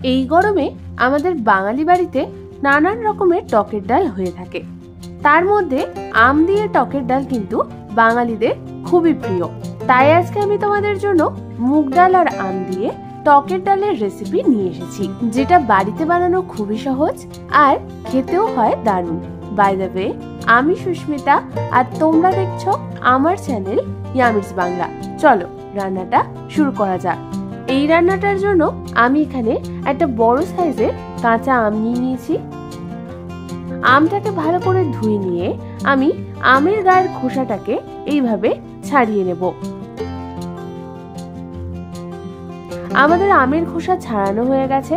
এই গরমে আমাদের বাঙালি বাড়িতে নানান রকমের টকের ডাল হয়ে থাকে। তার মধ্যে আম দিয়ে টকের ডাল কিন্তু বাঙালিদের খুবই প্রিয়। তাই আজকে আমি তোমাদের জন্য মুগ ডাল আর আম দিয়ে টকের ডালের রেসিপি নিয়ে এসেছি, যেটা বাড়িতে বানানো খুবই সহজ আর খেতেও হয় দারুণ। বাই দ্য ওয়ে, আমি সুস্মিতা আর তোমরা দেখছো আমার চ্যানেল ইয়ামিস বাংলা। চলো রান্নাটা শুরু করা যাক। এই রান্নাটার জন্য আমি এখানে একটা বড় সাইজের কাঁচা আম নিয়ে নিয়েছি। আমটাকে ভালো করে ধুয়ে নিয়ে আমি আমের গায়ের খোসাটাকে এইভাবে ছাড়িয়ে নেব। আমাদের আমের খোসা ছাড়ানো হয়ে গেছে।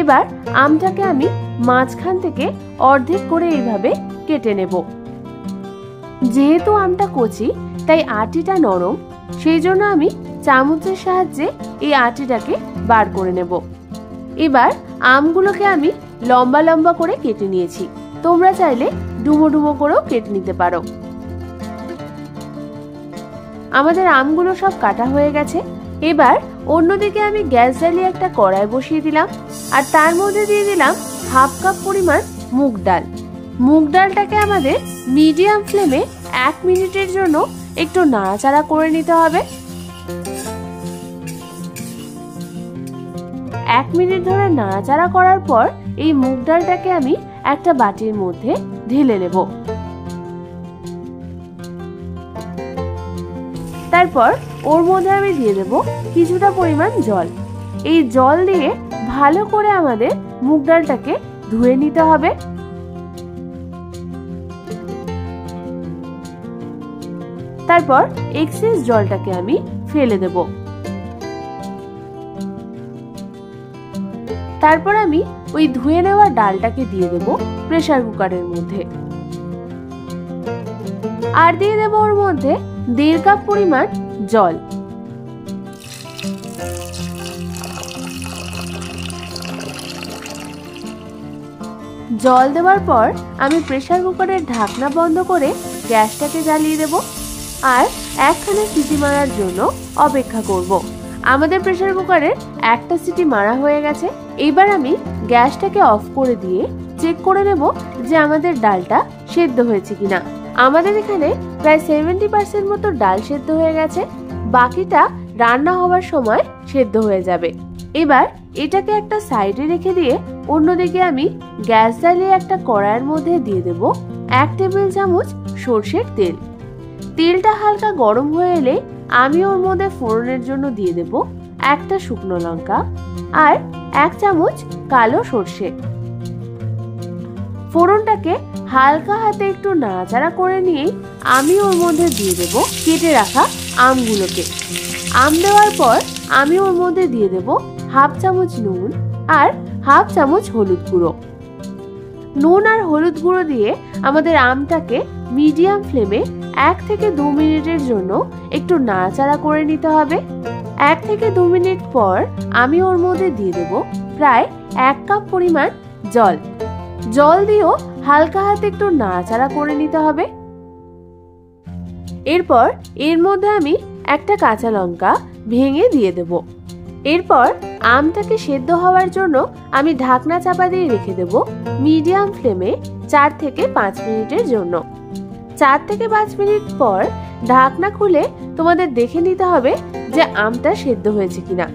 এবার আমটাকে আমি মাঝখান থেকে অর্ধেক করে এইভাবে কেটে নেব। যেহেতু আমটা কচি তাই আটিটা নরম, সেই জন্য আমি চামচের সাহায্যে এই আটিটাকে বার করে নেব। এবার আমগুলোকে আমি লম্বা লম্বা করে কেটে নিয়েছি। তোমরা চাইলে ডুমো ডুমো করেও কেটে নিতে পারো। আমাদের আমগুলো সব কাটা হয়ে গেছে। এবার অন্যদিকে আমি গ্যাস জ্বালিয়ে একটা কড়াই বসিয়ে দিলাম আর তার মধ্যে দিয়ে দিলাম হাফ কাপ পরিমাণ মুগ ডাল। মুগ ডালটাকে আমাদের মিডিয়াম ফ্লেমে 1 মিনিটের জন্য একটু নাড়াচাড়া করে নিতে হবে। 1 মিনিট ধরে নাড়াচাড়া করার পর এই মুগ ডালটাকে আমি একটা বাটির মধ্যে ঢেলে নেব। তারপর ওর মধ্যে আমি দিয়ে দেব কিছুটা পরিমাণ জল। এই জল দিয়ে ভালো করে আমাদের মুগ ডালটাকে ধুয়ে নিতে হবে। তারপর এক্সেস জলটাকে আমি ফেলে দেব। তারপর আমি ওই ধুয়ে নেওয়া ডালটাকে দিয়ে দেব প্রেসার কুকারের মধ্যে। আর দিয়ে দেব ওর মধ্যে 1.5 কাপ পরিমাণ জল। জল দেওয়ার পর আমি প্রেসার কুকারের ঢাকনা বন্ধ করে গ্যাসটাকে জ্বালিয়ে দেব আর একখানা সিটি মারার জন্য অপেক্ষা করব। আমাদের প্রেসার কুকারের একটা সিটি মারা হয়ে গেছে। এবার আমি গ্যাসটাকে অফ করে দিয়ে চেক করে নেব যে আমাদের ডালটা সেদ্ধ হয়েছে কিনা। আমাদের এখানে প্রায় 70% মতো ডাল সেদ্ধ হয়ে গেছে, বাকিটা রান্না হওয়ার সময় সেদ্ধ হয়ে যাবে। এবার এটাকে একটা সাইডে রেখে দিয়ে অন্যদিকে আমি গ্যাস জ্বালিয়ে একটা কড়াইয়ের মধ্যে দিয়ে দেব 1 টেবিল চামচ সরষের তেল। তেলটা হালকা গরম হয়ে এলে আমি ওর মধ্যে ফোড়নের জন্য দিয়ে দেব একটা শুকনো লঙ্কা আর 1 চামচ কালো সরষে। ফোড়নটাকে হালকা হাতে একটু নাড়াচাড়া করে নিয়ে আমি ওর মধ্যে দিয়ে দেব কেটে রাখা আমগুলোকে। আম দেওয়ার পর আমি ওর মধ্যে দিয়ে দেব হাফ চামচ নুন আর হাফ চামচ হলুদ গুঁড়ো। নুন আর হলুদ গুঁড়ো দিয়ে আমাদের আমটাকে মিডিয়াম ফ্লেমে 1 থেকে 2 মিনিটের জন্য একটু নাড়াচাড়া করে নিতে হবে। 1 থেকে 2 মিনিট পর আমি ওর মধ্যে দিয়ে দেব প্রায় 1 কাপ পরিমাণ জল। জল দিয়েও হালকা হাতে একটু নাড়াচাড়া করে নিতে হবে। এরপর এর মধ্যে আমি একটা কাঁচা লঙ্কা ভেঙে দিয়ে দেব। এরপর আমটাকে সেদ্ধ হওয়ার জন্য আমি ঢাকনা চাপা দিয়ে রেখে দেব মিডিয়াম ফ্লেমে 4 থেকে 5 মিনিটের জন্য। 4 থেকে 5 মিনিট পর ঢাকনা খুলে তোমাদের দেখে নিতে হবে যে আমটা সেদ্ধ হয়েছে কিনা।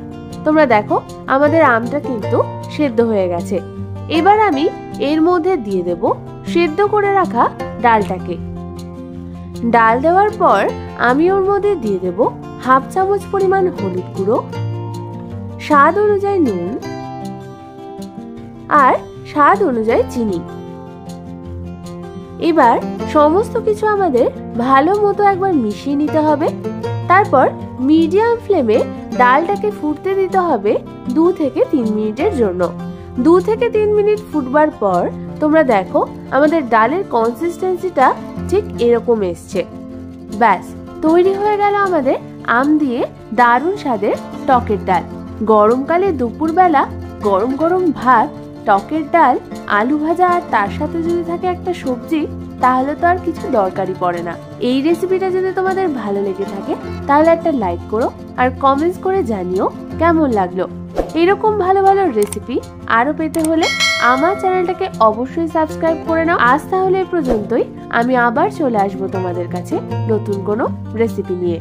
তোমরা দেখো আমাদের আমটা কিন্তু সেদ্ধ হয়ে গেছে। এবার আমি এর মধ্যে দিয়ে দেব সেদ্ধ করে রাখা ডালটাকে। ডাল দেওয়ার পর আমি ওর মধ্যে দিয়ে দেব হাফ চামচ পরিমাণ হলুদ গুঁড়ো, স্বাদ অনুযায়ী নুন আর স্বাদ অনুযায়ী চিনি। এবার সমস্ত কিছু আমাদের ভালো মতো একবার মিশিয়ে নিতে হবে। তারপর মিডিয়াম ফ্লেমে ডালটাকে ফুটতে দিতে হবে 2 থেকে 3 মিনিটের জন্য। 2 থেকে 3 মিনিট ফুটবার পর তোমরা দেখো আমাদের ডালের কনসিস্টেন্সিটা ঠিক এরকম এসছে। ব্যাস, তৈরি হয়ে গেল আমাদের আম দিয়ে দারুণ স্বাদের টকের ডাল। গরমকালে দুপুরবেলা গরম গরম ভাত, টকের ডাল, আলু ভাজা আর তার সাথে যদি থাকে একটা সবজি, তাহলে তো আর কিছু দরকারই পড়ে না। এই রেসিপিটা যদি তোমাদের ভালো লেগে থাকে তাহলে একটা লাইক করো আর কমেন্টস করে জানিও কেমন লাগলো। এরকম ভালো ভালো রেসিপি আরো পেতে হলে আমার চ্যানেলটাকে অবশ্যই সাবস্ক্রাইব করে নাও। আজ তাহলে এই পর্যন্তই। আমি আবার চলে আসবো তোমাদের কাছে নতুন কোনো রেসিপি নিয়ে।